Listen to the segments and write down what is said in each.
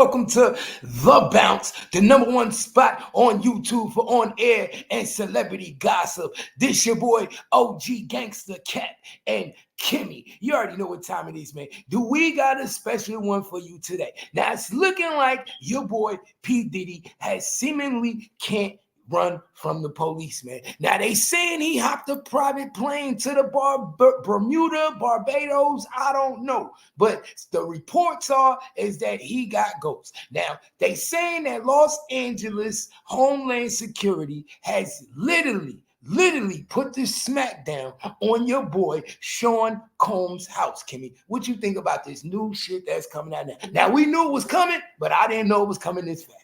Welcome to The Bounce, the number one spot on YouTube for on-air and celebrity gossip. This your boy, OG Gangster Cat and Kimmy. You already know what time it is, man. Do we got a special one for you today? Now, it's looking like your boy, P. Diddy, has seemingly can't run from the police, man. Now, they saying he hopped a private plane to the Bermuda, Barbados, I don't know. But the reports is that he got ghosts. Now, they saying that Los Angeles Homeland Security has literally put this smackdown on your boy Sean Combs' house. Kimmy, what you think about this new shit that's coming out now? Now, we knew it was coming, but I didn't know it was coming this fast.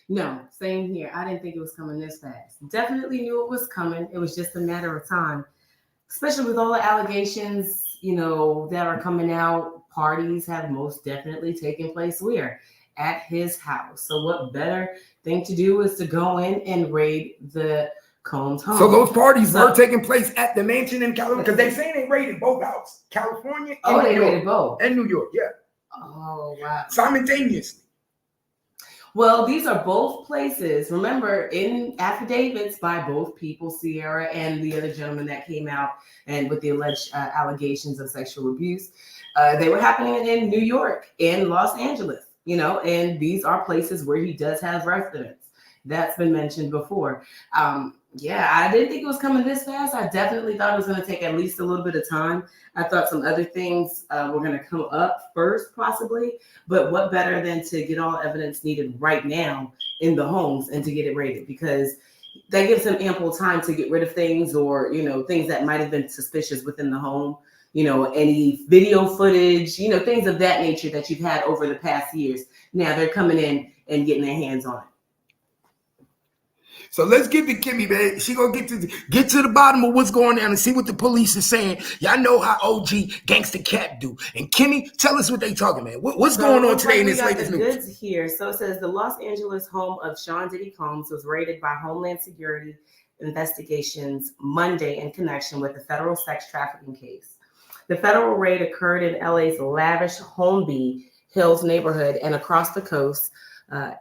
No, same here. I didn't think it was coming this fast. Definitely knew it was coming. It was just a matter of time, especially with all the allegations, that are coming out. Parties have most definitely taken place where? At his house. So what better thing to do is to go in and raid the Combs home. So those parties were taking place at the mansion in California, because they say they raided both houses, California and they raided both. And New York, yeah. Oh, wow. Simultaneously. Well, these are both places, remember, in affidavits by both people, Sierra and the other gentleman that came out and with the alleged allegations of sexual abuse. They were happening in New York and Los Angeles, and these are places where he does have residence. That's been mentioned before. I didn't think it was coming this fast. I definitely thought it was going to take at least a little bit of time. I thought some other things were going to come up first, possibly. But what better than to get all evidence needed right now in the homes and to get it raided? Because that gives him ample time to get rid of things or, things that might have been suspicious within the home. Any video footage, things of that nature that you've had over the past years. Now they're coming in and getting their hands on it. So let's get to Kimmy, man. She gonna get to the bottom of what's going on and see what the police is saying. Y'all know how OG Gangster Cat do. And Kimmy, tell us what they talking, man. What's going on today in this latest news? Goods here. So it says the Los Angeles home of Sean Diddy Combs was raided by Homeland Security investigations Monday in connection with a federal sex trafficking case. The federal raid occurred in LA's lavish Holmby Hills neighborhood and across the coast.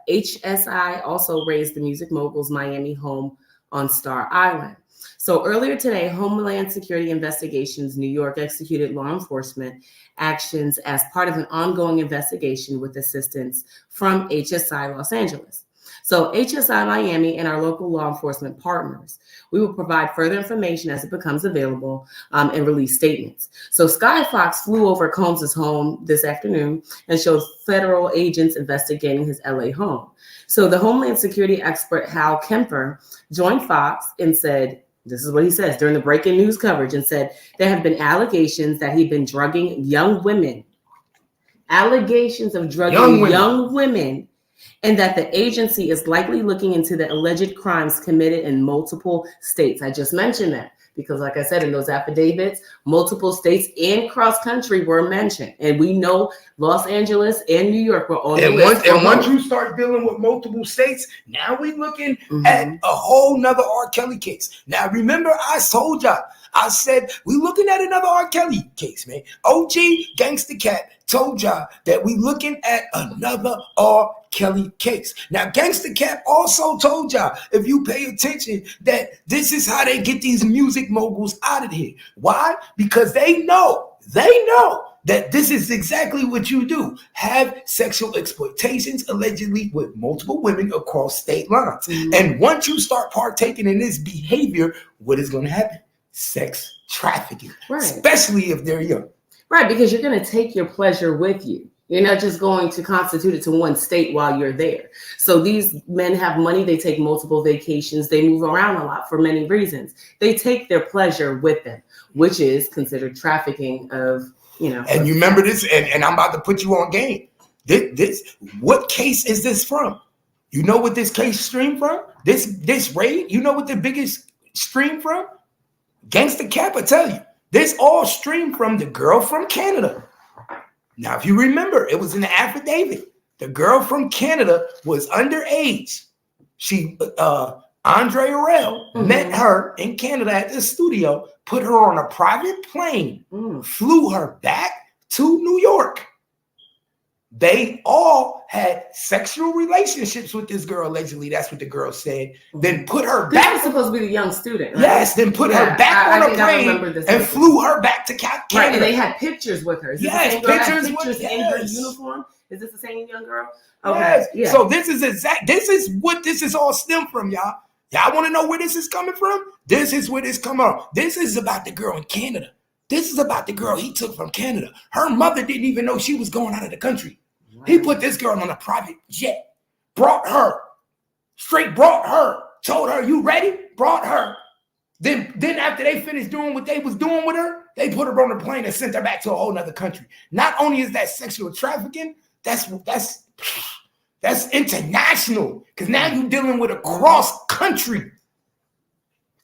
HSI also raised the music mogul's Miami home on Star Island. So earlier today, Homeland Security Investigations New York executed law enforcement actions as part of an ongoing investigation with assistance from HSI Los Angeles. So HSI Miami and our local law enforcement partners, we will provide further information as it becomes available and release statements. So Sky Fox flew over Combs' home this afternoon and showed federal agents investigating his LA home. So the Homeland Security expert Hal Kemper joined Fox and said, this is what he says during the breaking news coverage, and said there have been allegations that he'd been drugging young women. Allegations of drugging young women. And that the agency is likely looking into the alleged crimes committed in multiple states. I just mentioned that because, like I said, in those affidavits, multiple states and cross country were mentioned. And we know Los Angeles and New York were on the list. And once you start dealing with multiple states, now we're looking at a whole nother R. Kelly case. Now, remember, I told y'all, I said, we're looking at another R. Kelly case, man. OG Gangsta Cat told y'all that we looking at another R. Kelly case. Now, Gangsta Cat also told y'all, if you pay attention, that this is how they get these music moguls out of here. Why? Because they know that this is exactly what you do. Have sexual exploitations allegedly with multiple women across state lines. And once you start partaking in this behavior, what is going to happen? Sex trafficking, especially if they're young. Right, because you're going to take your pleasure with you. You're not just going to constitute it to one state while you're there. So these men have money. They take multiple vacations. They move around a lot for many reasons. They take their pleasure with them, which is considered trafficking of, And you remember this, and I'm about to put you on game. This what case is this from? You know what this case streamed from? This raid, you know what the biggest stream from? Gangsta Cap, I tell you. This all streamed from the girl from Canada. Now, if you remember, it was in the affidavit. The girl from Canada was underage. She, Andre Harrell, met her in Canada at the studio, put her on a private plane, flew her back to New York. they all had sexual relationships with this girl, allegedly. That's what the girl said. Then put her This back. was supposed to be the young student, right? Yes, then put her back on a plane and flew her back to Canada. Right, and they had pictures with her. Is this Yes, the same girl pictures, had pictures in her uniform? Is this the same young girl? Okay. Yes. Yeah. So this is what this is all stemmed from, y'all. Y'all want to know where this is coming from? This is where this come on. This is about the girl in Canada. This is about the girl he took from Canada. Her mother didn't even know she was going out of the country. Wow. He put this girl on a private jet, brought her, told her, you ready? Brought her. Then after they finished doing what they was doing with her, they put her on the plane and sent her back to a whole nother country. Not only is that sexual trafficking, that's international. Because now you're dealing with a cross country.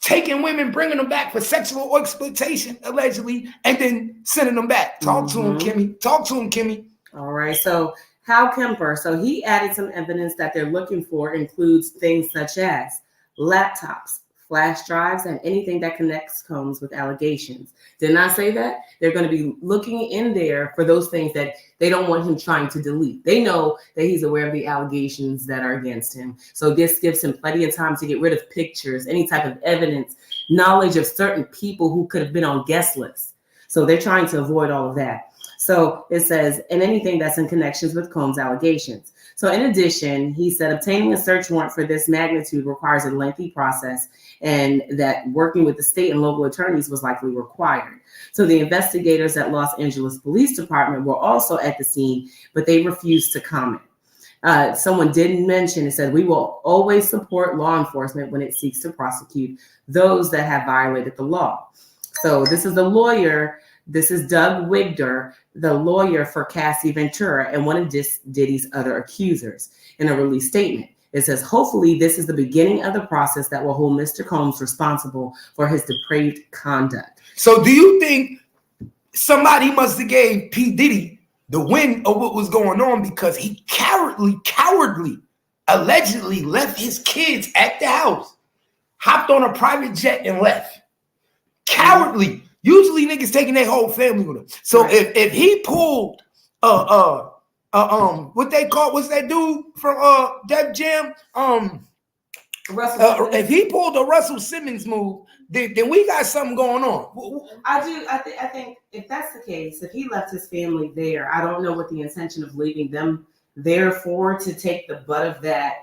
Taking women, bringing them back for sexual exploitation, allegedly, and then sending them back. Talk to him, Kimmy. Talk to him, Kimmy. All right. So Hal Kemper, so he added some evidence that they're looking for includes things such as laptops, flash drives, and anything that connects Combs with allegations. Did not say that. They're going to be looking in there for those things that they don't want him trying to delete. They know that he's aware of the allegations that are against him. So this gives him plenty of time to get rid of pictures, any type of evidence, knowledge of certain people who could have been on guest lists. So they're trying to avoid all of that. So it says, and anything that's in connections with Combs' allegations. So in addition, he said obtaining a search warrant for this magnitude requires a lengthy process and that working with the state and local attorneys was likely required. So the investigators at Los Angeles Police Department were also at the scene, but they refused to comment. Someone did mention, it said, we will always support law enforcement when it seeks to prosecute those that have violated the law. So this is the lawyer. This is Doug Wigder, the lawyer for Cassie Ventura and one of Diddy's other accusers. In a release statement, it says, hopefully this is the beginning of the process that will hold Mr. Combs responsible for his depraved conduct. So do you think somebody must have gave P. Diddy the win of what was going on because he cowardly, allegedly left his kids at the house, hopped on a private jet and left? Cowardly. Usually niggas taking their whole family with them. So right. if he pulled what they call, what's that dude from Def Jam? If he pulled a Russell Simmons move, then we got something going on. I think if that's the case, if he left his family there, I don't know what the intention of leaving them there for, to take the butt of that.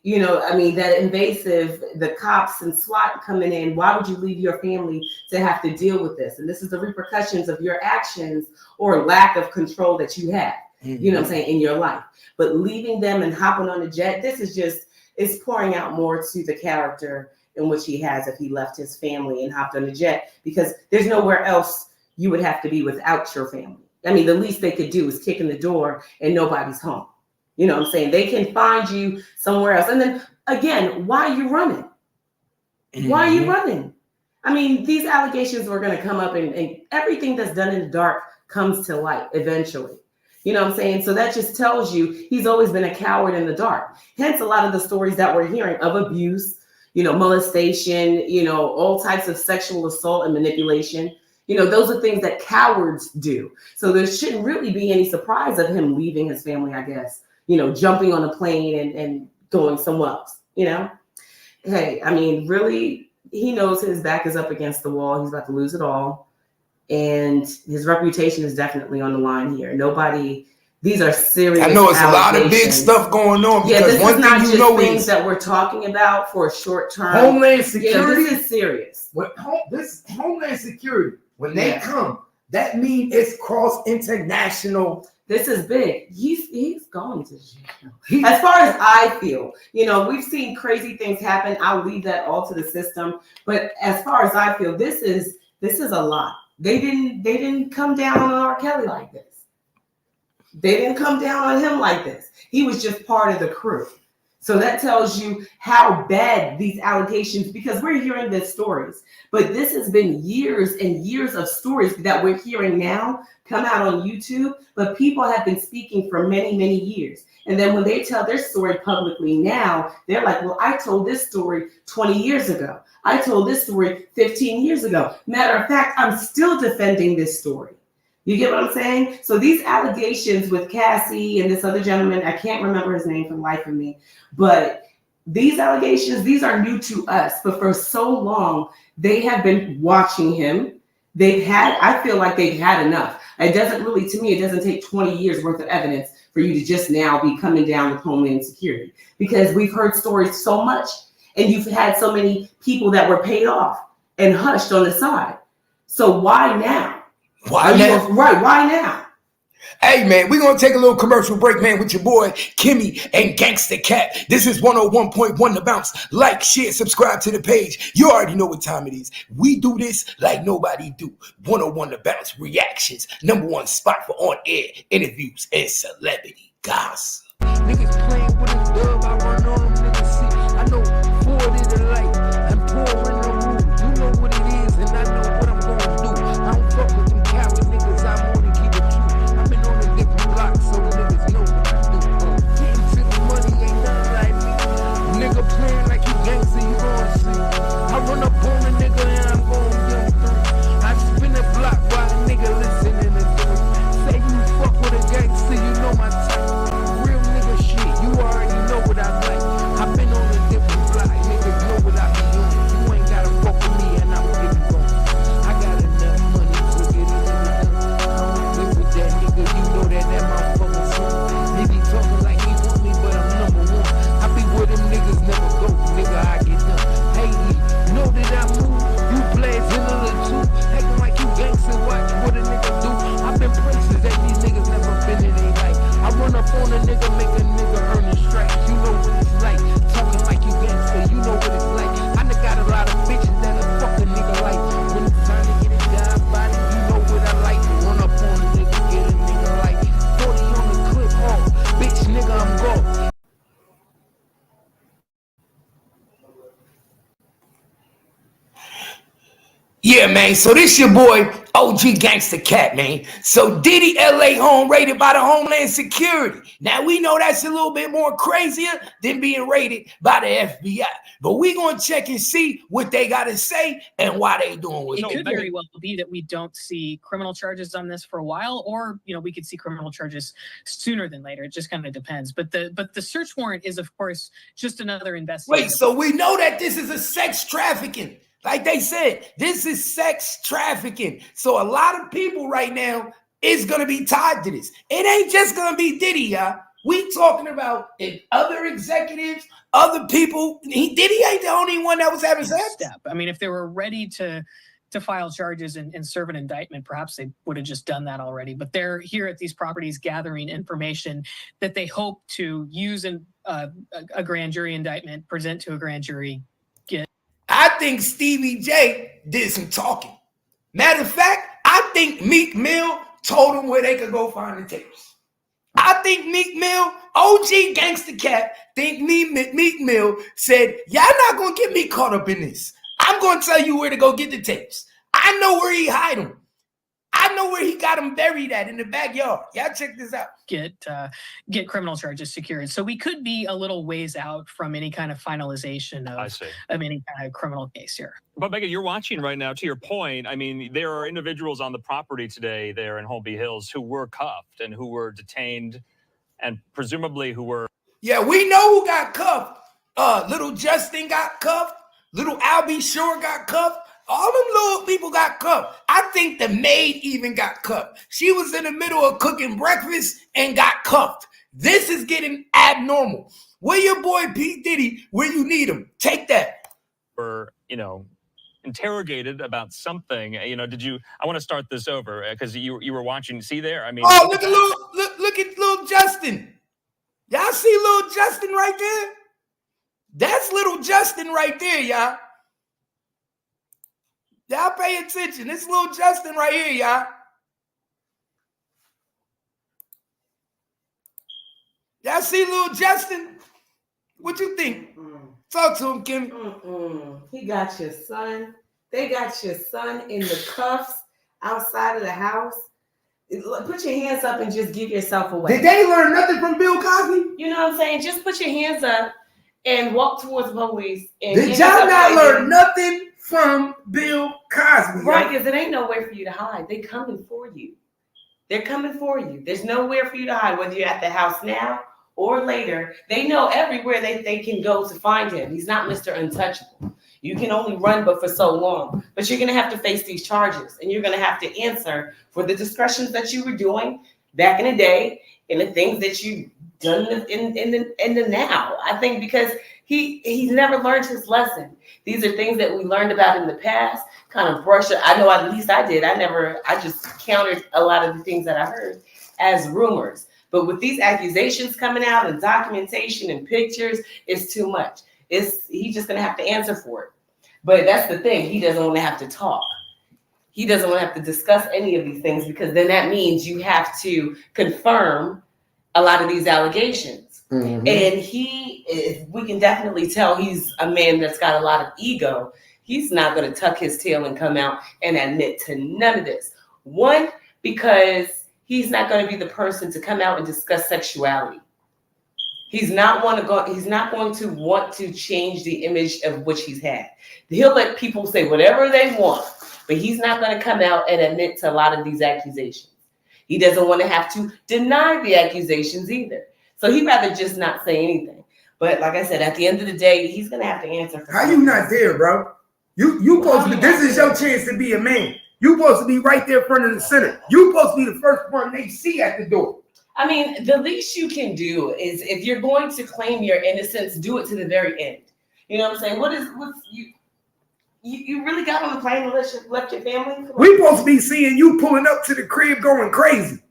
You know, I mean, that invasive, the cops and SWAT coming in, why would you leave your family to have to deal with this? And this is the repercussions of your actions or lack of control that you have, you know what I'm saying, in your life. But leaving them and hopping on a jet, this is just, it's pouring out more to the character in which he has if he left his family and hopped on a jet, because there's nowhere else you would have to be without your family. I mean, the least they could do is kick in the door and nobody's home. You know what I'm saying? They can find you somewhere else. And then again, why are you running? Why are you running? I mean, these allegations are going to come up and everything that's done in the dark comes to light eventually. You know what I'm saying? So that just tells you he's always been a coward in the dark. Hence a lot of the stories that we're hearing of abuse, you know, molestation, you know, all types of sexual assault and manipulation. You know, those are things that cowards do. So there shouldn't really be any surprise of him leaving his family, I guess. You know, jumping on a plane and going somewhere else, you know? Hey, I mean, really, he knows his back is up against the wall. He's about to lose it all. And his reputation is definitely on the line here. These are serious. I know it's a lot of big stuff going on. Yeah, this is not just things that we're talking about for a short term. Homeland Security. Yeah, this is serious. This Homeland Security, when they come, that means it's cross international. This is big. He's going to jail. As far as I feel, you know, we've seen crazy things happen. I'll leave that all to the system. But as far as I feel, this is a lot. They didn't come down on R. Kelly like this. They didn't come down on him like this. He was just part of the crew. So that tells you how bad these allegations, because we're hearing these stories, but this has been years and years of stories that we're hearing now come out on YouTube, but people have been speaking for many, many years. And then when they tell their story publicly now, they're like, well, I told this story 20 years ago. I told this story 15 years ago. Matter of fact, I'm still defending this story. You get what I'm saying? So these allegations with Cassie and this other gentleman, I can't remember his name for the life of me, but these allegations, these are new to us. But for so long, they have been watching him. I feel like they've had enough. It doesn't really, to me, it doesn't take 20 years worth of evidence for you to just now be coming down with Homeland Security, because we've heard stories so much and you've had so many people that were paid off and hushed on the side. So why now? Why now? Right, why now? Hey, man, we're going to take a little commercial break, man, with your boy, Kimmy and Gangsta Cat. This is 101.1 The Bounce. Like, share, subscribe to the page. You already know what time it is. We do this like nobody do. 101 The Bounce reactions. #1 spot for on-air interviews and celebrity gossip. Niggas playing with a dub, I run on them niggas. See, I know 40 to light and pour in the room. You know what it is, and I know what I'm going to do. I don't fuck with them coward niggas, I'm on to keep it true. I've been on a different block, so niggas know what I do. Getting to the money ain't nothing like me. Nigga playing like you gangster, you gon' see. I run up on a nigga and I'm gon' get him through. I spin the block while a nigga listening to them. Say you fuck with a gangster, you know my type. Real nigga shit, you already know what I like. I've been on a different block, niggas know what I be doing. You ain't gotta fuck with me and I'm getting going. I got enough money to get it done. I don't live with that nigga, you know that motherfucking son. They be talking like he want me, but I'm #1. I be where them niggas never go, nigga, I get done. Hey, know that I move, you play vanilla too. Acting like you gangster, watch what a nigga do. I've been places that these niggas never been in their life. I run up on a nigga, make a nigga earn his stripes. You know what it's like, talking like you gangster, you know what it's like. I done got a lot of bitches that a fucking nigga like. When it's time to get it down, body, you know what I like. Run up on a nigga, get a nigga like 40 on the clip, bitch nigga, I'm gone. Yeah, man. So this your boy, OG Gangsta Cat, man. So Diddy LA home raided by the Homeland Security. Now we know that's a little bit more crazier than being raided by the FBI. But we gonna check and see what they gotta say and why they doing what It they could doing. very well be that we don't see criminal charges on this for a while, or we could see criminal charges sooner than later. It just kind of depends. But the search warrant is, of course, just another investigation. Wait, so we know that this is a sex trafficking. Like they said, this is sex trafficking. So a lot of people right now is going to be tied to this. It ain't just going to be Diddy, y'all. We talking about other executives, other people. Diddy ain't the only one that was having sex. I mean, if they were ready to file charges and serve an indictment, perhaps they would have just done that already. But they're here at these properties gathering information that they hope to use in a grand jury indictment, present to a grand jury. I think Stevie J did some talking. Matter of fact, I think Meek Mill told him where they could go find the tapes. I think Meek Mill, OG Gangsta Cat, think Meek Mill said, y'all not going to get me caught up in this. I'm going to tell you where to go get the tapes. I know where he hide them. I know where he got them buried at in the backyard. Y'all check this out. Get criminal charges secured. So we could be a little ways out from any kind of finalization of any kind of criminal case here. But Megan, you're watching right now, to your point. I mean, there are individuals on the property today there in Holmby Hills who were cuffed and who were detained and presumably who were... Yeah, we know who got cuffed. Little Justin got cuffed. Little Albie Shore got cuffed. All them little people got cuffed. I think the maid even got cuffed. She was in the middle of cooking breakfast and got cuffed. This is getting abnormal. Where your boy P. Diddy, where you need him? Take that. Were, interrogated about something. Did you... I want to start this over because you were watching. See there? I mean... Oh, look at little Justin. Y'all see little Justin right there? That's little Justin right there, y'all. Y'all pay attention. This little Justin right here, y'all. Y'all see little Justin? What you think? Talk to him, Kim. He got your son. They got your son in the cuffs outside of the house. Put your hands up and just give yourself away. Did they learn nothing from Bill Cosby? You know what I'm saying? Just put your hands up and walk towards the police. Did y'all not learn nothing from Bill Cosby? Right, because it ain't nowhere for you to hide. They coming for you. They're coming for you. There's nowhere for you to hide, whether you're at the house now or later. They know everywhere they can go to find him. He's not Mr. Untouchable. You can only run but for so long. But you're going to have to face these charges, and you're going to have to answer for the discretions that you were doing back in the day and the things that you've done in the now. I think because he's never learned his lesson. These are things that we learned about in the past, kind of brush it. I know at least I did. I just countered a lot of the things that I heard as rumors. But with these accusations coming out and documentation and pictures, it's too much. He's just going to have to answer for it. But that's the thing. He doesn't want to have to talk. He doesn't want to have to discuss any of these things, because then that means you have to confirm a lot of these allegations. Mm-hmm. And we can definitely tell he's a man that's got a lot of ego. He's not going to tuck his tail and come out and admit to none of this. One, because he's not going to be the person to come out and discuss sexuality. He's not going to want to change the image of which he's had. He'll let people say whatever they want, but he's not going to come out and admit to a lot of these accusations. He doesn't want to have to deny the accusations either. So he'd rather just not say anything. But like I said, at the end of the day, he's going to have to answer for How you not there, bro? You supposed to be, this is your chance to be a man. You supposed to be right there in front of the center. You supposed to be the first one they see at the door. I mean, the least you can do is, if you're going to claim your innocence, do it to the very end. You know what I'm saying? What's you really got on the plane and left your family? We supposed to be seeing you pulling up to the crib going crazy.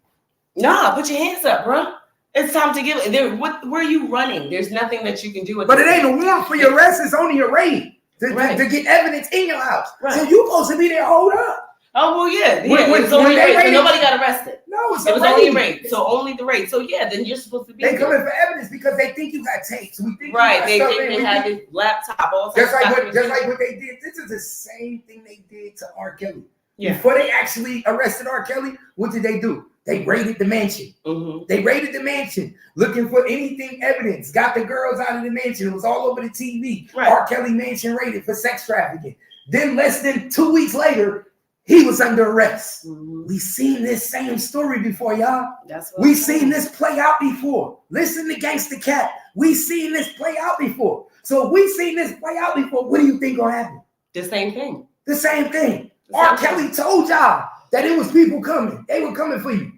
Nah, put your hands up, bro. It's time to give it. Where are you running? There's nothing that you can do. But it ain't a warrant for your arrest. It's only a raid to get evidence in your house. Right. So you supposed to be there. Hold up. Oh, well, yeah. It's only raid. So nobody got arrested. No, it was only a raid. So only the raid. So yeah, then you're supposed to be. They come in for evidence because they think you got tapes. We think right. They think they have his laptop. Just like what they did. This is the same thing they did to R. Kelly. Yeah. Before they actually arrested R. Kelly, what did they do? They raided the mansion. Mm-hmm. They raided the mansion, looking for anything evidence. Got the girls out of the mansion. It was all over the TV. Right. R. Kelly mansion raided for sex trafficking. Then less than 2 weeks later, he was under arrest. Mm-hmm. We seen this same story before, y'all. That's what we seen this play out before. Listen to Gangsta Cat. We seen this play out before. So we seen this play out before. What do you think gonna happen? The same thing. The same thing. R. Kelly told y'all that it was people coming. They were coming for you.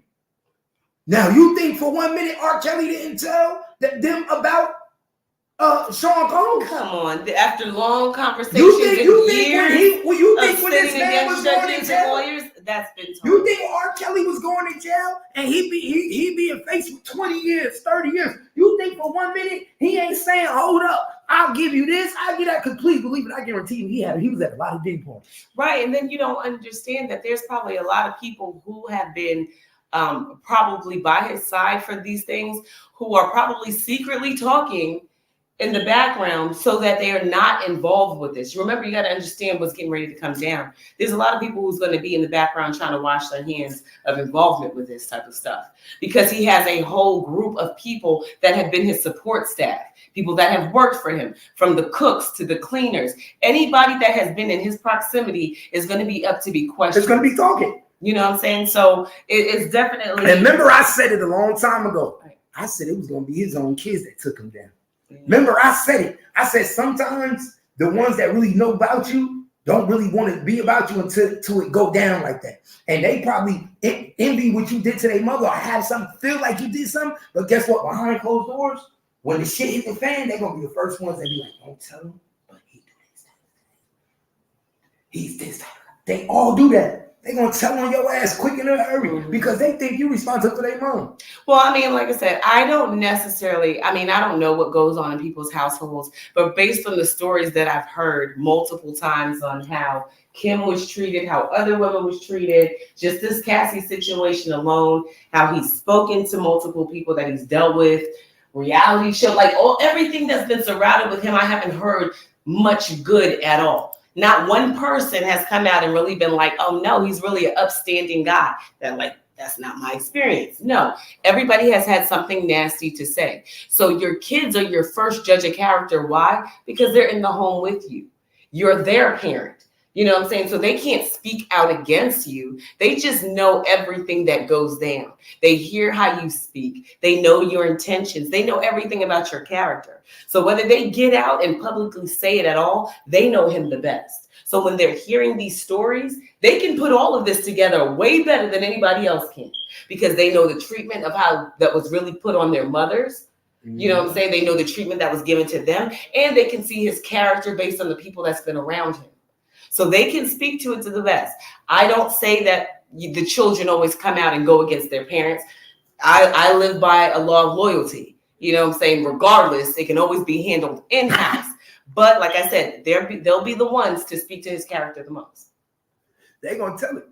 Now, you think for 1 minute R. Kelly didn't tell them about Sean Combs? Come on. After long conversations you think when this man was going to jail? Lawyers, that's been told. You think R. Kelly was going to jail and he being faced with 20 years, 30 years? You think for 1 minute he ain't saying, hold up, I'll give you this, I'll give that, because please believe it, I guarantee you he was at a lot of Diddy points. Right, and then you don't understand that there's probably a lot of people who have been probably by his side for these things, who are probably secretly talking in the background so that they are not involved with this. Remember, you got to understand what's getting ready to come down. There's a lot of people who's going to be in the background trying to wash their hands of involvement with this type of stuff, because he has a whole group of people that have been his support staff, people that have worked for him, from the cooks to the cleaners. Anybody that has been in his proximity is going to be up to be questioned. It's going to be talking. You know what I'm saying? So it's definitely. And remember, I said it a long time ago. I said it was going to be his own kids that took him down. Remember, I said it. I said sometimes the ones that really know about you don't really want to be about you until it go down like that. And they probably envy what you did to their mother, or have something feel like you did something. But guess what? Behind closed doors, when the shit hit the fan, they're going to be the first ones that be like, don't tell him, but he do this. He's this. They all do that. They're going to tell on your ass quick in a hurry because they think you're responsible for their mom. Well, I mean, like I said, I don't know what goes on in people's households, but based on the stories that I've heard multiple times on how Kim was treated, how other women was treated, just this Cassie situation alone, how he's spoken to multiple people that he's dealt with, reality show, like everything that's been surrounded with him, I haven't heard much good at all. Not one person has come out and really been like, oh no, he's really an upstanding guy. That's not my experience. No, everybody has had something nasty to say. So your kids are your first judge of character. Why? Because they're in the home with you. You're their parent. You know what I'm saying? So they can't speak out against you. They just know everything that goes down. They hear how you speak. They know your intentions. They know everything about your character. So whether they get out and publicly say it at all, they know him the best. So when they're hearing these stories, they can put all of this together way better than anybody else can, because they know the treatment of how that was really put on their mothers. You know what I'm saying? They know the treatment that was given to them, and they can see his character based on the people that's been around him. So they can speak to it to the best. I don't say that the children always come out and go against their parents. I live by a law of loyalty. You know what I'm saying? Regardless, it can always be handled in-house. But like I said, they'll be the ones to speak to his character the most. They're going to tell it.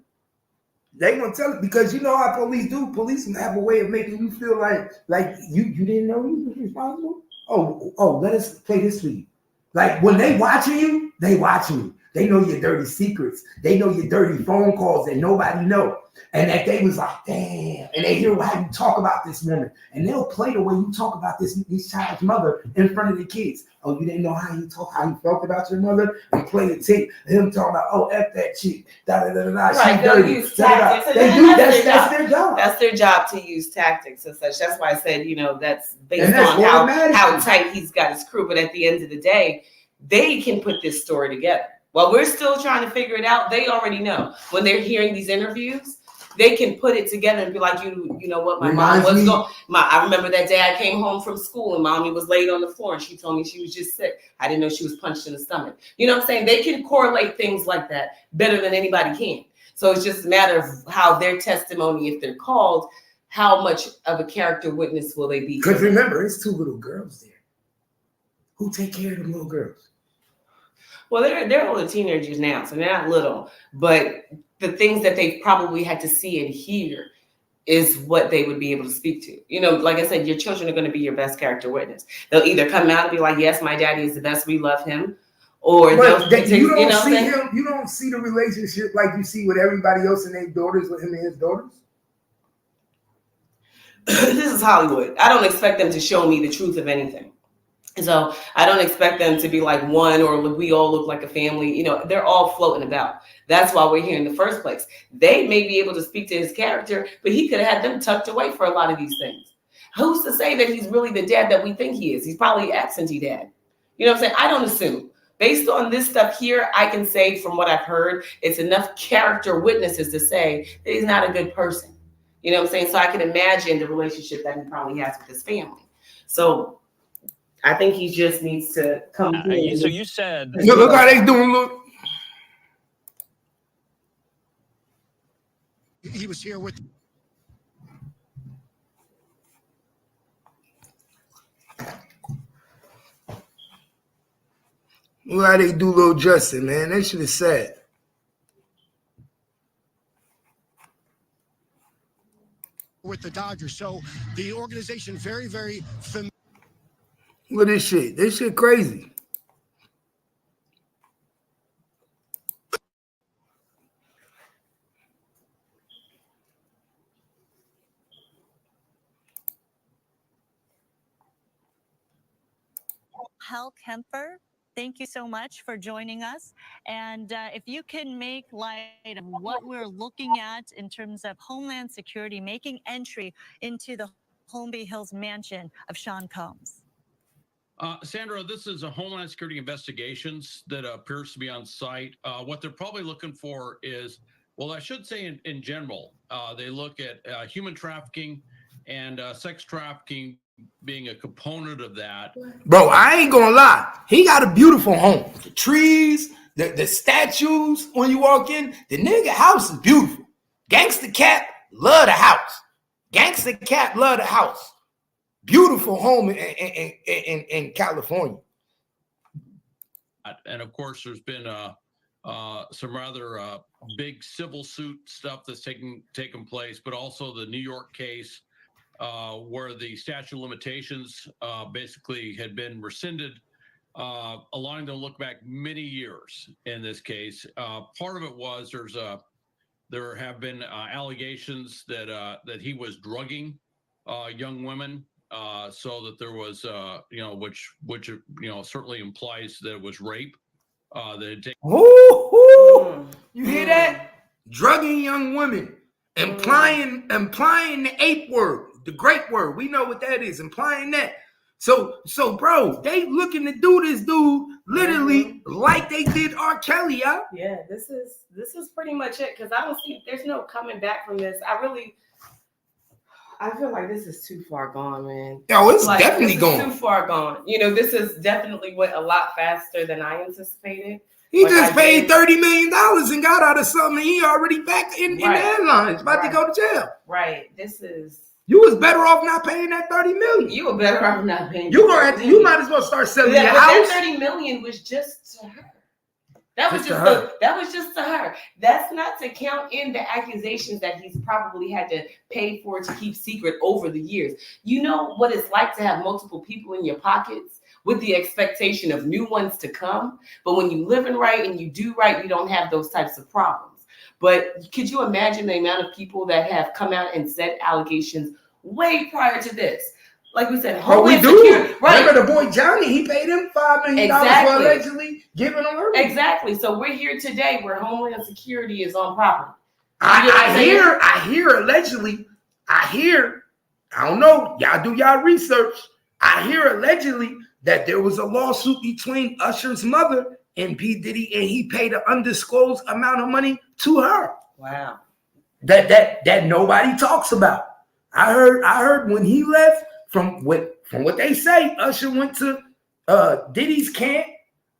They're going to tell it, because you know how police do. Police have a way of making you feel like you didn't know you was responsible. Oh, let us play this for you. Like when they watching you, they watching you. They know your dirty secrets. They know your dirty phone calls that nobody know. And that they was like, damn. And they hear how you talk about this woman. And they'll play the way you talk about this child's mother in front of the kids. Oh, you didn't know how you felt about your mother? And play the tape. And him talking about, oh, F that chick. Right, she's dirty. use tactics. They do, that's their job. That's their job, to use tactics and such. That's why I said, that's based on how tight he's got his crew. But at the end of the day, they can put this story together. While we're still trying to figure it out, they already know. When they're hearing these interviews, they can put it together and be like, you know what, my mom was going. I remember that day I came home from school and mommy was laid on the floor and she told me she was just sick. I didn't know she was punched in the stomach. You know what I'm saying? They can correlate things like that better than anybody can. So it's just a matter of how their testimony, if they're called, how much of a character witness will they be? Because remember, it's 2 little girls there. Who take care of them little girls? Well, they're older teenagers now, so they're not little. But the things that they've probably had to see and hear is what they would be able to speak to. Like I said, your children are going to be your best character witness. They'll either come out and be like, yes, my daddy is the best, we love him. Or you don't see him. You don't see the relationship like you see with everybody else and their daughters, with him and his daughters. This is Hollywood. I don't expect them to show me the truth of anything. So I don't expect them to be like one, or we all look like a family. They're all floating about. That's why we're here in the first place. They may be able to speak to his character, but he could have had them tucked away for a lot of these things. Who's to say that he's really the dad that we think he is? He's probably an absentee dad. You know what I'm saying? I don't assume. Based on this stuff here, I can say from what I've heard, it's enough character witnesses to say that he's not a good person. You know what I'm saying? So I can imagine the relationship that he probably has with his family. So I think he just needs to come. So you said, look how they doing. Look, he was here with. Look how they do little Justin, man. They should have said. With the Dodgers, so the organization very, very familiar. Look at this shit. This shit crazy. Hal Kemper, thank you so much for joining us. And if you can make light of what we're looking at in terms of Homeland Security making entry into the Holmby Hills mansion of Sean Combs. Sandra, this is a Homeland Security investigations that appears to be on site. What they're probably looking for is, well, I should say in general, they look at human trafficking and sex trafficking being a component of that. Bro, I ain't gonna lie. He got a beautiful home. The trees, the statues when you walk in, the nigga house is beautiful. Gangsta Cat love the house. Gangsta Cat love the house. Beautiful home in California. And of course, there's been some rather big civil suit stuff that's taken place, but also the New York case where the statute of limitations basically had been rescinded, allowing them to look back many years in this case. Part of it was there have been allegations that he was drugging young women. So that there was, which certainly implies that it was rape that had taken. Ooh, you hear that? Drugging young women, implying the ape word, the great word. We know what that is, implying that. So, bro, they looking to do this dude literally like they did R. Kelly, y'all. Yeah, this is pretty much it, because I don't see, there's no coming back from this. I feel like this is too far gone, man. Yo, it's like, definitely this is gone. too far gone. You know, this is definitely went a lot faster than I anticipated. He just paid $30 million and got out of something. He already back in the headlines, about to go to jail. Right. This is. You was better off not paying that $30 million. You were better off not paying. You might as well start selling your house. That $30 million was just to her. That was just to her. That's not to count in the accusations that he's probably had to pay for to keep secret over the years. You know what it's like to have multiple people in your pockets with the expectation of new ones to come. But when you live in right and you do right, you don't have those types of problems. But could you imagine the amount of people that have come out and said allegations way prior to this? Like we said, Homeland Security. Right. Remember the boy Johnny? He paid him $5 million for allegedly giving him her. Exactly. So we're here today where Homeland Security is on property. I hear allegedly. I don't know. Y'all do y'all research. I hear allegedly that there was a lawsuit between Usher's mother and P. Diddy, and he paid an undisclosed amount of money to her. Wow. That nobody talks about. I heard when he left. From what they say, Usher went to Diddy's camp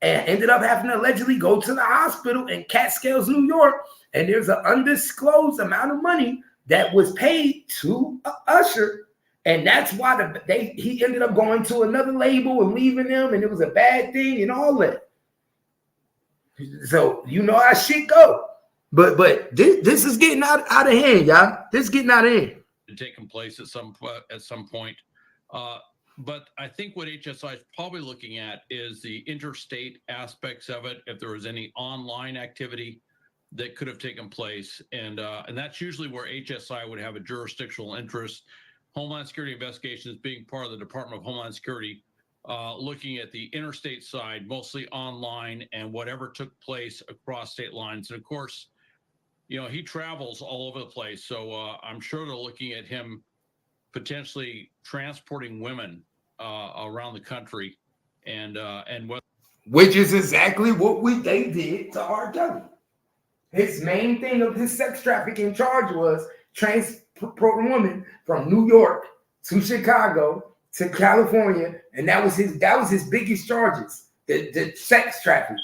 and ended up having to allegedly go to the hospital in Catskills, New York. And there's an undisclosed amount of money that was paid to Usher. And that's why he ended up going to another label and leaving them. And it was a bad thing and all that. So you know how shit go. But this is getting out of hand, y'all. This is getting out of hand. Taking place at some point. But I think what HSI is probably looking at is the interstate aspects of it. If there was any online activity that could have taken place, and that's usually where HSI would have a jurisdictional interest. Homeland Security Investigations, being part of the Department of Homeland Security, looking at the interstate side, mostly online, and whatever took place across state lines. And of course, you know, he travels all over the place, so I'm sure they're looking at him potentially transporting women around the country, and which is exactly what they did to R. Kelly. His main thing of his sex trafficking charge was transporting women from New York to Chicago to California, and that was his biggest charges, the sex trafficking.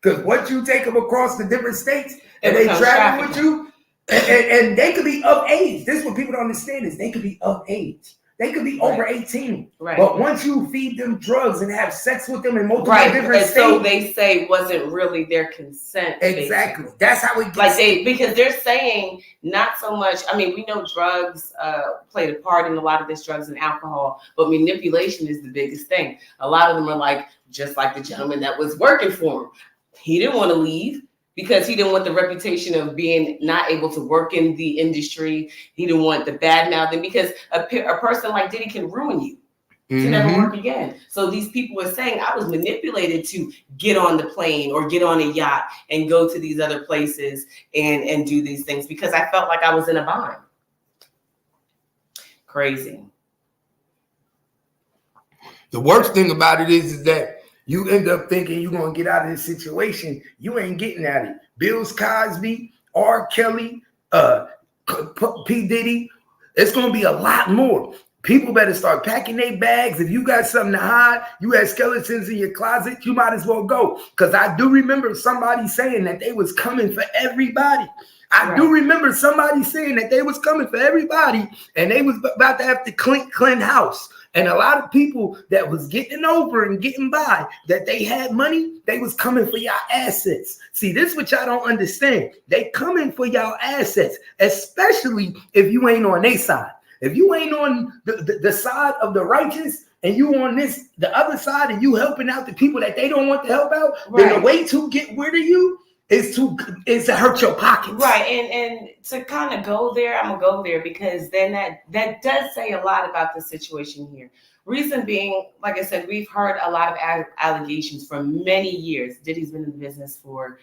Because once you take them across the different states and they travel with you, and they could be of age. This is what people don't understand is they could be of age. They could be over 18. Right. But once you feed them drugs and have sex with them in multiple different states. So they say wasn't really their consent. Exactly. Basically. That's how it gets. Because they're saying not so much. I mean, we know drugs played a part in a lot of this, drugs and alcohol, but manipulation is the biggest thing. A lot of them are like, just like the gentleman that was working for him. He didn't want to leave because he didn't want the reputation of being not able to work in the industry. He didn't want the bad mouthing, because a person like Diddy can ruin you to never work again. So these people are saying I was manipulated to get on the plane or get on a yacht and go to these other places and do these things because I felt like I was in a bind. Crazy. The worst thing about it is that you end up thinking you're going to get out of this situation. You ain't getting at it. Bill Cosby, R. Kelly, P. Diddy. It's going to be a lot more. People better start packing their bags. If you got something to hide, you have skeletons in your closet, you might as well go. Because I do remember somebody saying that they was coming for everybody. I do remember somebody saying that they was coming for everybody and they was about to have to clean house. And a lot of people that was getting over and getting by, that they had money, they was coming for y'all assets. See, this is what y'all don't understand. They coming for y'all assets, especially if you ain't on their side. If you ain't on the side of the righteous and you on the other side and you helping out the people that they don't want to help out, then the way to get rid of you is to hurt your pockets. Right. And to kind of go there, I'm gonna go there because then that does say a lot about the situation here. Reason being, like I said, we've heard a lot of allegations for many years. Diddy's been in the business for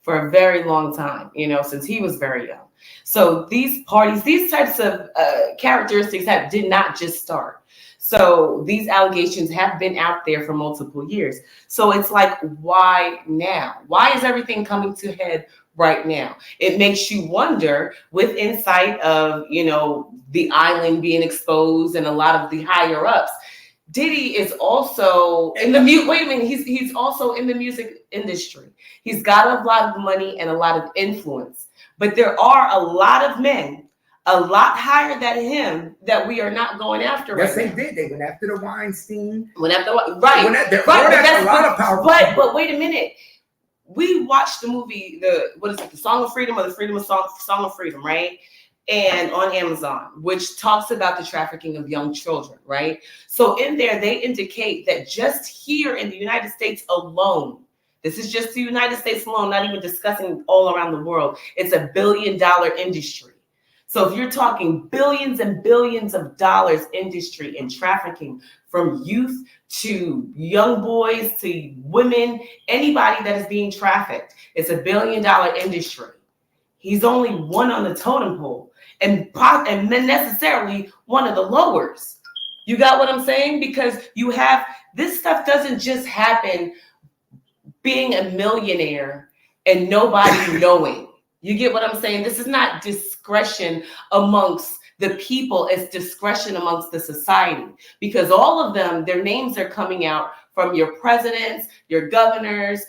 a very long time, you know, since he was very young. So these parties, these types of characteristics did not just start. So these allegations have been out there for multiple years. So it's like, why now? Why is everything coming to head right now? It makes you wonder, with insight of, you know, the island being exposed and a lot of the higher ups. Diddy is also in the he's also in the music industry. He's got a lot of money and a lot of influence. But there are a lot of men a lot higher than him that we are not going after yes, right now. They did. They went after the Weinstein. But wait a minute. We watched the movie, the Song of Freedom, or the Song of Freedom, right? And on Amazon, which talks about the trafficking of young children, right? So in there, they indicate that just here in the United States alone, this is just the United States alone, not even discussing all around the world, it's $1 billion industry. So if you're talking billions and billions of dollars industry in trafficking, from youth to young boys to women, anybody that is being trafficked, it's $1 billion industry. He's only one on the totem pole, and necessarily one of the lowers. You got what I'm saying? Because you have, this stuff doesn't just happen being a millionaire and nobody knowing. You get what I'm saying? This is not discretion amongst the people, it's discretion amongst the society, because all of them, their names are coming out from your presidents, your governors.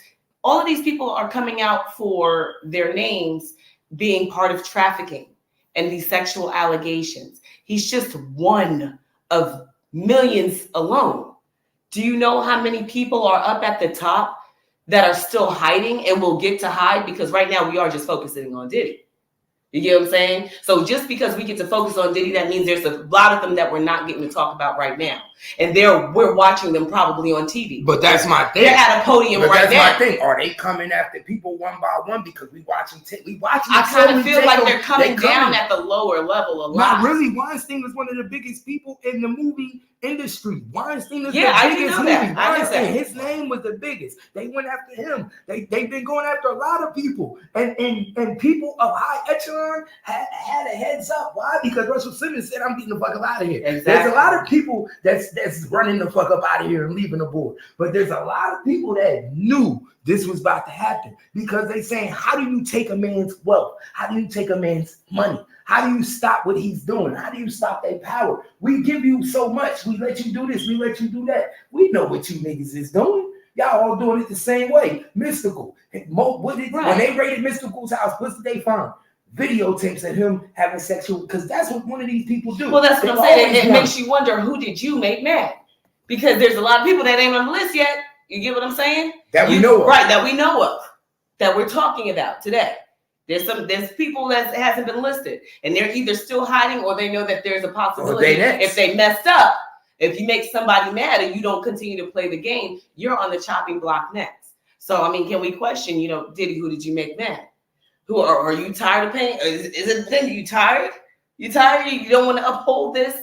All of these people are coming out for their names being part of trafficking and these sexual allegations. He's just one of millions alone. Do you know how many people are up at the top that are still hiding and will get to hide? Because right now we are just focusing on Diddy. You get what I'm saying? So just because we get to focus on Diddy, that means there's a lot of them that we're not getting to talk about right now. And we're watching them probably on TV. But that's my thing. They're at a podium right now. That's my thing. Are they coming after people one by one? Because we watching. I kind of feel like they're coming down at the lower level a lot. Not really. Weinstein was one of the biggest people in the movie industry. Weinstein is the biggest movie. Weinstein, his name was the biggest. They went after him. They've been going after a lot of people. And people of high echelon had a heads up. Why? Because Russell Simmons said, I'm getting the fuck up out of here. Exactly. There's a lot of people that's running the fuck up out of here and leaving the board. But there's a lot of people that knew this was about to happen, because they saying, how do you take a man's wealth? How do you take a man's money? How do you stop what he's doing? How do you stop their power? We give you so much. We let you do this. We let you do that. We know what you niggas is doing. Y'all all doing it the same way. Mystical. When they raided Mystical's house, what's they find? Videotapes of him having sexual, because that's what one of these people do. Well, that's what I'm saying. It makes you wonder, who did you make mad? Because there's a lot of people that ain't on the list yet. You get what I'm saying? That we know of. Right, that we know of. That we're talking about today. There's people that hasn't been listed, and they're either still hiding, or they know that there's a possibility if they messed up, if you make somebody mad and you don't continue to play the game, you're on the chopping block next. So, I mean, can we question, Diddy, who did you make mad? Who are you tired of paying? Is it the thing? You tired? You tired? You don't want to uphold this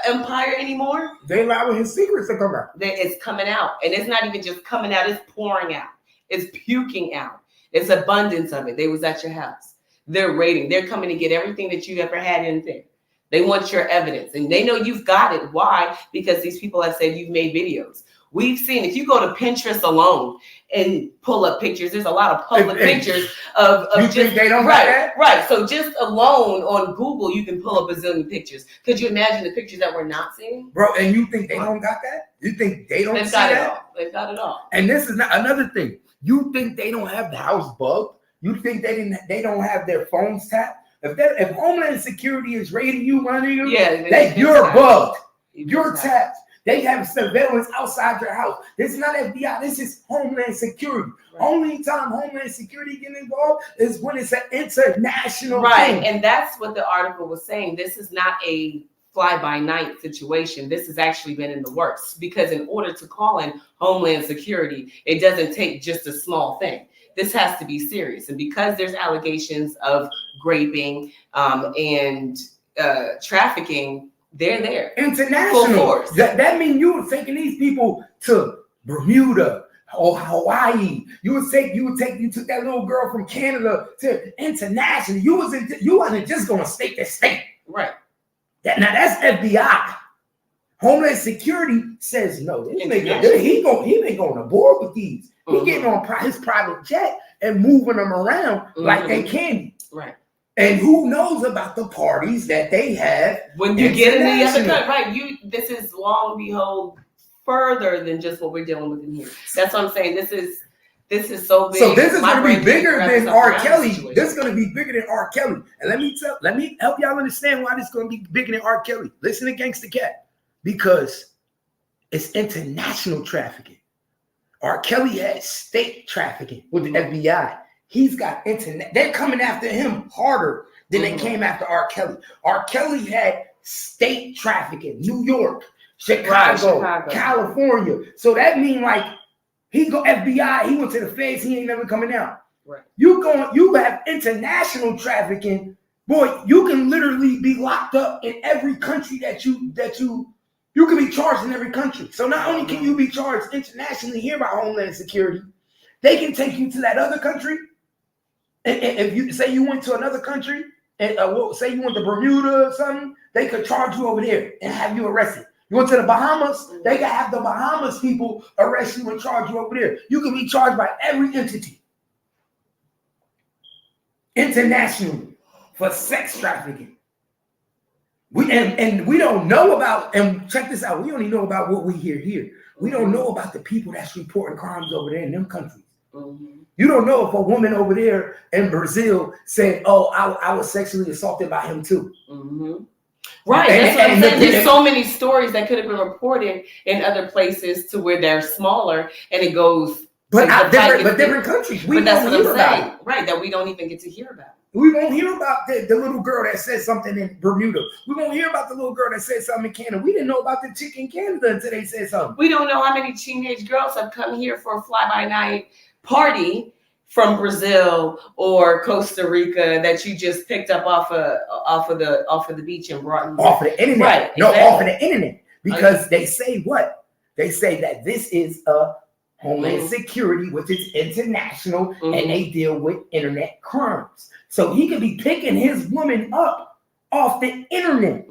empire anymore? They allowing his secrets to come out. It's coming out, and it's not even just coming out; it's pouring out. It's puking out. It's abundance of it. They was at your house. They're raiding. They're coming to get everything that you ever had in there. They want your evidence, and they know you've got it. Why? Because these people have said you've made videos. We've seen, if you go to Pinterest alone and pull up pictures, there's a lot of public pictures of you just, think they don't right, have that? right. So just alone on Google, you can pull up a zillion pictures. Could you imagine the pictures that we're not seeing? Bro, and you think they don't got that? You think they don't see that? They've got it all. And this is not another thing. You think they don't have the house bugged? You think they don't have their phones tapped? If Homeland Security is raiding you, running you, you're bugged. You're tapped. They have surveillance outside your house. This is not FBI. This is Homeland Security. Right. Only time Homeland Security get involved is when it's an international thing. And that's what the article was saying. This is not a fly-by-night situation. This has actually been in the works, because in order to call in Homeland Security, it doesn't take just a small thing. This has to be serious. And because there's allegations of raping and trafficking, They're there. International. Full force. That means you were taking these people to Bermuda or Hawaii. You took that little girl from Canada to international. You wasn't just going state to state. Right. Now that's FBI. Homeland Security says no. He ain't going aboard with these. He getting on his private jet and moving them around like they candy. Right. And who knows about the parties that they have when you get in the other country? Right. This is long behold further than just what we're dealing with in here. That's what I'm saying. This is so big. So this is going to be bigger than R. Kelly. This is going to be bigger than R. Kelly. And let me help y'all understand why this is going to be bigger than R. Kelly. Listen to Gangsta Cat, because it's international trafficking. R. Kelly had state trafficking with the FBI. He's got internet. They're coming after him harder than they came after R. Kelly. R. Kelly had state trafficking, New York, Chicago, California. So that means like he go FBI, he went to the feds, he ain't never coming out. Right. You have international trafficking, boy, you can literally be locked up in every country that you can be charged in every country. So not only can you be charged internationally here by Homeland Security, they can take you to that other country. And if you say you went to another country, and say you went to Bermuda or something, they could charge you over there and have you arrested. You went to the Bahamas, they can have the Bahamas people arrest you and charge you over there. You can be charged by every entity internationally for sex trafficking. We don't know about, and check this out, we only know about what we hear here. We don't know about the people that's reporting crimes over there in them countries. You don't know if a woman over there in Brazil said, "Oh, I was sexually assaulted by him too." Right. That's what I'm saying. There's so many stories that could have been reported in other places to where they're smaller, and it goes. But different countries. But that's what I'm saying. Right. That we don't even get to hear about. We won't hear about the little girl that said something in Bermuda. We won't hear about the little girl that said something in Canada. We didn't know about the chick in Canada until they said something. We don't know how many teenage girls have come here for a fly-by-night party from Brazil or Costa Rica that you just picked up off of the beach and brought in. Off of the internet. Right, No, exactly. off of the internet. Because they say what? They say that this is a Homeland Security, which is international, and they deal with internet crimes. So he could be picking his woman up off the internet,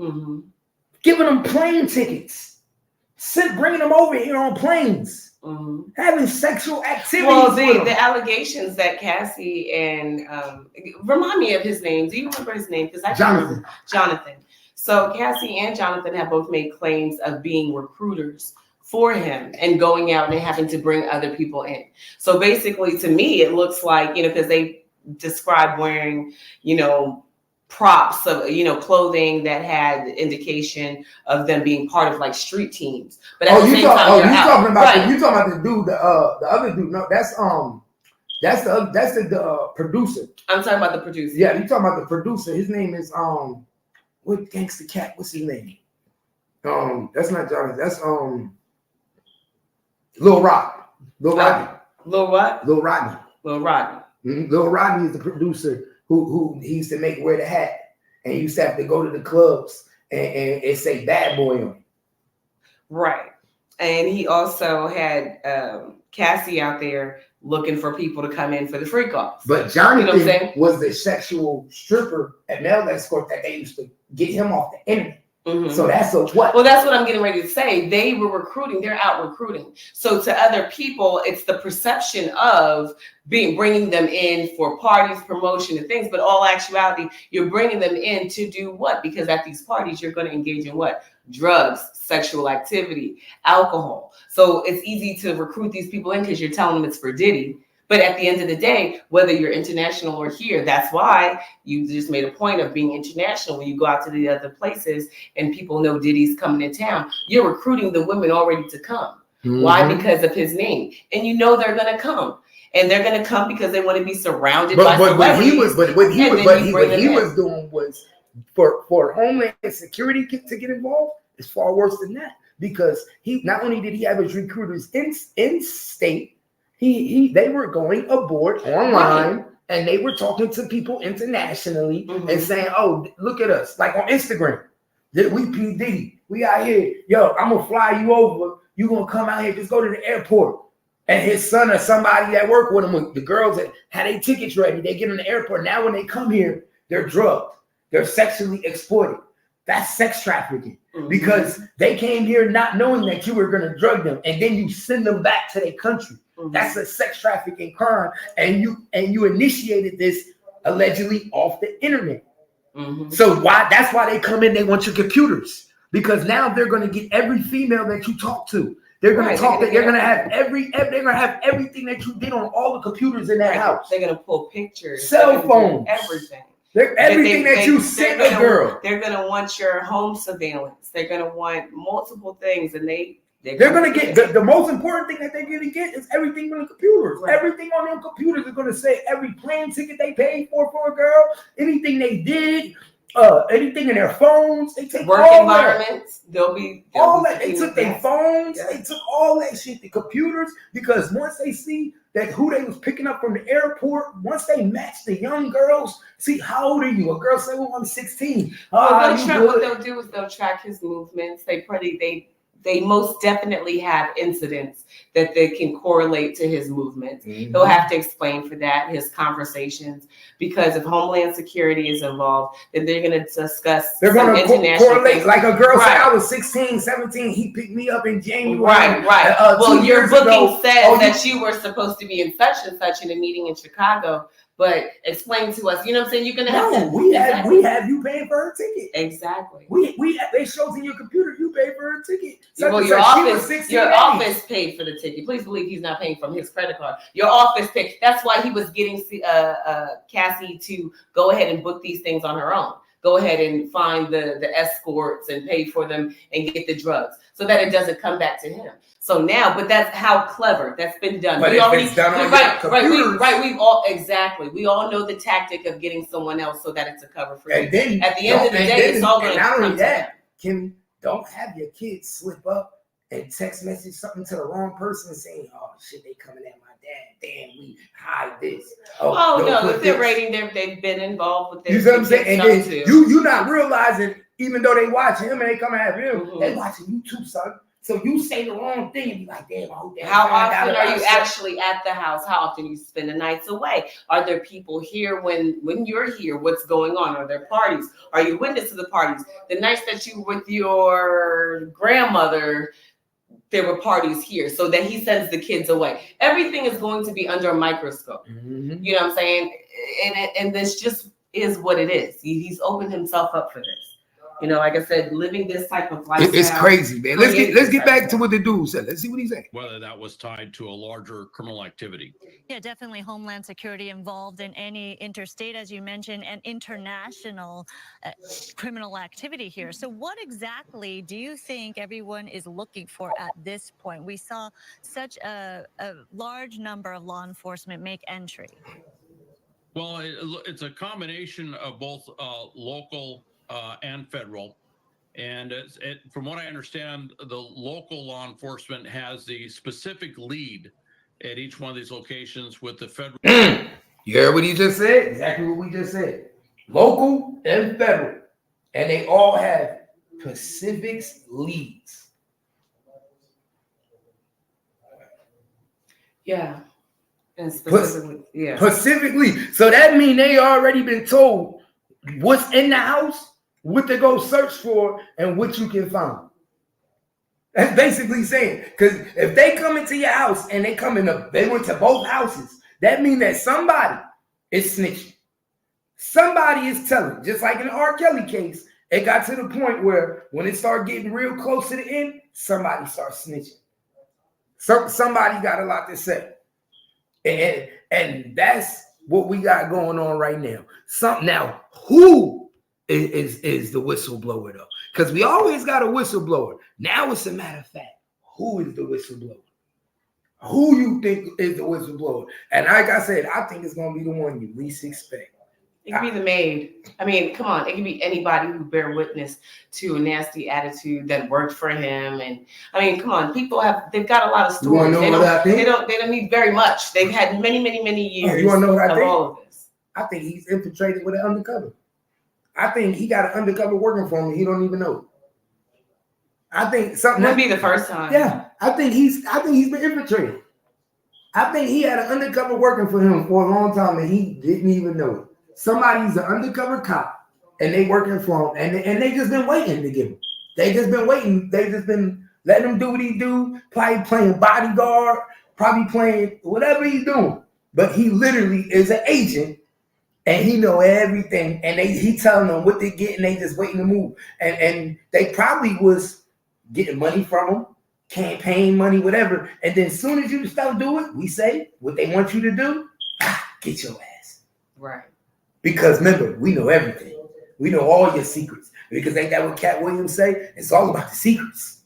giving them plane tickets, bringing them over here on planes. Having sexual activity. Well, the allegations that Cassie and remind me of his name. Do you remember his name? Because I Jonathan. Jonathan. So Cassie and Jonathan have both made claims of being recruiters for him and going out and having to bring other people in. So basically, to me, it looks like, because they describe wearing, props of, clothing that had indication of them being part of like street teams. But at the same time, you talking about the dude, the other dude. No, that's the producer. I'm talking about the producer. Yeah, you talking about the producer. His name is what Gangsta Cat? What's his name? That's not Jonathan. That's Lil Rodney. Lil what? Lil Rodney. Lil Rodney. Lil Rodney is the producer who he used to wear the hat, and he used to have to go to the clubs and it say bad boy on it. Right. And he also had Cassie out there looking for people to come in for the freak offs. But Jonathan was the sexual stripper at male escort that they used to get him off the internet. So that's what? Well, that's what I'm getting ready to say. They were recruiting. They're out recruiting. So to other people, it's the perception of bringing them in for parties, promotion, and things. But all actuality, you're bringing them in to do what? Because at these parties, you're going to engage in what? Drugs, sexual activity, alcohol. So it's easy to recruit these people in because you're telling them it's for Diddy. But at the end of the day, whether you're international or here, that's why you just made a point of being international. When you go out to the other places and people know Diddy's coming in town, you're recruiting the women already to come. Why? Because of his name. And they're going to come. And they're going to come because they want to be surrounded by celebrities. What he was doing was for Homeland Security to get involved, it's far worse than that. Because he not only did he have his recruiters in state, they were going aboard online and they were talking to people internationally and saying, "Oh, look at us!" Like on Instagram, We P. Diddy. We out here. Yo, I'm gonna fly you over. You gonna come out here, just go to the airport. And his son or somebody that work with him, the girls that had their tickets ready, they get in the airport. Now when they come here, they're drugged. They're sexually exploited. That's sex trafficking. Because they came here not knowing that you were gonna drug them, and then you send them back to their country. That's a sex trafficking crime. And you initiated this allegedly off the internet. So that's why they come in, they want your computers. Because now they're gonna get every female that you talk to. They're gonna talk. They're gonna have They're gonna have everything that you did on all the computers in that house. They're gonna pull pictures, cell phones, everything. Everything that you sent a girl. They're gonna want your home surveillance. They're gonna want multiple things, and they're gonna get the most important thing that they're gonna get is everything on the computers. Right. Everything on them computers is gonna say every plane ticket they paid for a girl, anything they did. Anything in their phones, they take work all environments. That. They'll be that. They took their phones. Yeah. They took all that shit, the computers, because once they see that who they was picking up from the airport, once they match the young girls, see how old are you? A girl said, "Well, I'm 16." What they'll do is they'll track his movements. They most definitely have incidents that they can correlate to his movements. He'll have to explain for that, his conversations, because if Homeland Security is involved, then they're going to discuss they're going to correlate. Things. Like a girl said, I was 16, 17, he picked me up in January. Right. Well, your booking says that you were supposed to be in such and such in a meeting in Chicago. But explain to us, you know what I'm saying? You're gonna have to. We have you paying for her ticket. Exactly. They shows in your computer you pay for her ticket. Well, your office paid for the ticket. Please believe he's not paying from his credit card. Your office paid. That's why he was getting Cassie to go ahead and book these things on her own. Go ahead and find the escorts and pay for them and get the drugs so that it doesn't come back to him. So now, but that's how clever that's been done. But we already it's done on we all know the tactic of getting someone else so that it's a cover for you. And then at the end of the day, it's all going to come to that. Kim, don't have your kids slip up and text message something to the wrong person saying, "Oh shit, they coming at my dad. Damn, we hide this." No, if they're rating, they've been involved with this. You know what I'm saying? And then you not realizing, even though they watching him and they coming at him, they watching you too, son. So you say the wrong thing and be like, "Damn, I hope that." How often are you actually at the house? How often you spend the nights away? Are there people here when you're here? What's going on? Are there parties? Are you witness to the parties? The nights that you were with your grandmother, there were parties here, so that he sends the kids away. Everything is going to be under a microscope. You know what I'm saying? And this just is what it is. He's opened himself up for this. You know, like I said, living this type of lifestyle. It's crazy, man. Let's get back to what the dude said. Let's see what he said. Whether that was tied to a larger criminal activity. Yeah, definitely Homeland Security involved in any interstate, as you mentioned, and international criminal activity here. So what exactly do you think everyone is looking for at this point? We saw such a large number of law enforcement make entry. Well, it's a combination of both local and federal. And from what I understand, the local law enforcement has the specific lead at each one of these locations with the federal. You heard what he just said? Exactly what we just said. Local and federal. And they all have Pacific's leads. Yeah. And specifically, Specifically. So that means they already been told what's in the house, what to go search for, and what you can find. That's basically saying, because if they come into your house and they went to both houses, that means that somebody is snitching. Somebody is telling. Just like in the R. Kelly case, it got to the point where when it started getting real close to the end, somebody starts snitching. Somebody got a lot to say. And that's what we got going on right now. Now, who is the whistleblower though? Because we always got a whistleblower. Now it's a matter of fact, who is the whistleblower? Who you think is the whistleblower? And like I said, I think it's gonna be the one you least expect. It could be the maid. I mean, come on. It can be anybody who bear witness to a nasty attitude that worked for him. And I mean, come on. They've got a lot of stories. They don't need very much. They've had many, many, many years you want to know what I think? All of this. I think he's infiltrated with an undercover. I think he got an undercover working for him and he don't even know it. I think something Wouldn't be the first time. Yeah, I think he's been infiltrated. I think he had an undercover working for him for a long time and he didn't even know it. Somebody's an undercover cop and they working for him and they just been waiting to get him. They just been waiting. They just been letting him do what he do, probably playing bodyguard, probably playing whatever he's doing. But he literally is an agent and he know everything. And he telling them what they get and they just waiting to move. And they probably was getting money from him, campaign money, whatever. And then as soon as you start doing it, we say what they want you to do, get your ass. Right. Because remember, we know everything. We know all your secrets. Because ain't that what Cat Williams say? It's all about the secrets.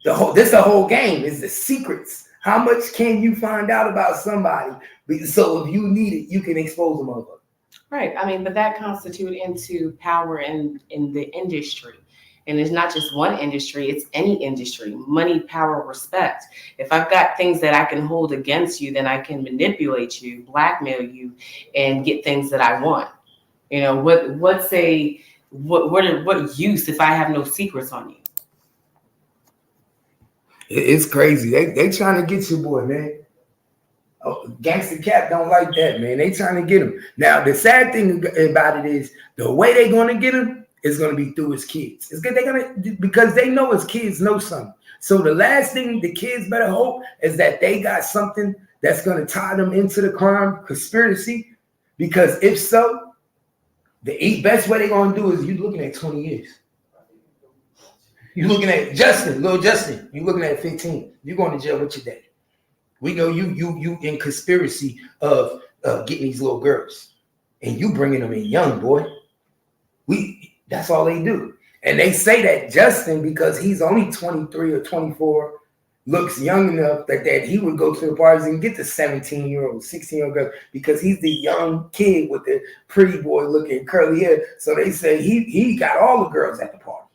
The whole game is the secrets. How much can you find out about somebody? So if you need it, you can expose them over. Right. I mean, but that constitutes into power in the industry. And it's not just one industry, it's any industry. Money, power, respect. If I've got things that I can hold against you, then I can manipulate you, blackmail you, and get things that I want. You know, what use if I have no secrets on you? It's crazy. They trying to get your boy, man. Oh, Gangster Cap don't like that, man. They trying to get him. Now, the sad thing about it is the way they going to get him is going to be through his kids. It's good. They're going to, because they know his kids know something. So the last thing the kids better hope is that they got something that's going to tie them into the crime conspiracy. Because if so, the best way they're going to do is you looking at 20 years. You're looking at little Justin. You're looking at 15. You're going to jail with your daddy. We know you in conspiracy of getting these little girls, and you bringing them in young, boy. That's all they do. And they say that Justin, because he's only 23 or 24, looks young enough that he would go to the parties and get the 17-year-old, 16-year-old girl, because he's the young kid with the pretty boy looking curly hair. So they say he got all the girls at the party.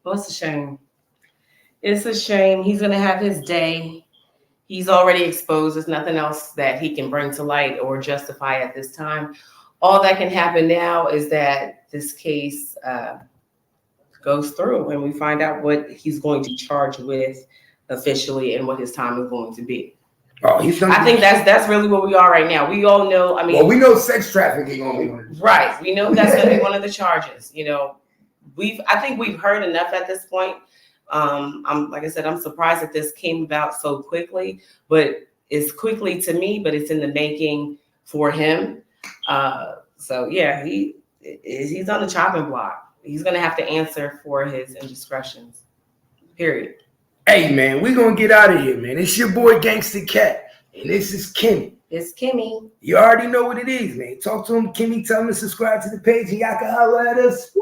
Well, it's a shame. It's a shame. He's going to have his day. He's already exposed. There's nothing else that he can bring to light or justify at this time. All that can happen now is that this case goes through and we find out what he's going to charge with officially and what his time is going to be. Oh, I think that's really where we are right now. We all know. I mean, well, we know sex trafficking going to be one of the right. We know that's going to be one of the charges. You know, I think we've heard enough at this point. Like I said, I'm surprised that this came about so quickly, but it's quickly to me, but it's in the making for him. So yeah, he's on the chopping block. He's going to have to answer for his indiscretions, period. Hey, man, we're going to get out of here, man. It's your boy, Gangsta Cat, and this is Kimmy. It's Kimmy. You already know what it is, man. Talk to him, Kimmy. Tell him to subscribe to the page, and y'all can holler at us.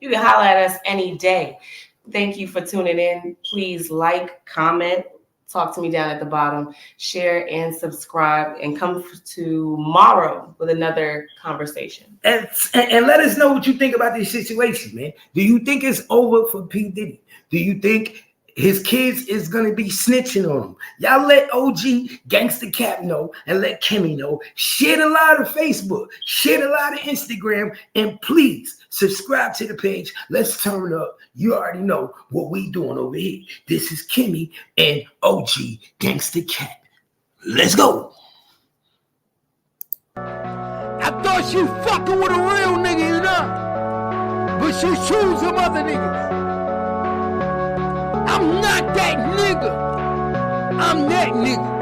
You can holler at us any day. Thank you for tuning in. Please like, comment, talk to me down at the bottom, share and subscribe, and come tomorrow with another conversation. And let us know what you think about this situation, man. Do you think it's over for P. Diddy? Do you think his kids is going to be snitching on him? Y'all let OG Gangsta Cap know and let Kimmy know. Share a lot of Facebook. Share a lot of Instagram. And please subscribe to the page. Let's turn up. You already know what we doing over here. This is Kimmy and OG Gangsta Cap. Let's go. I thought she fucking with a real nigga, you know? But she choose some other niggas. I'm not that nigga. I'm that nigga.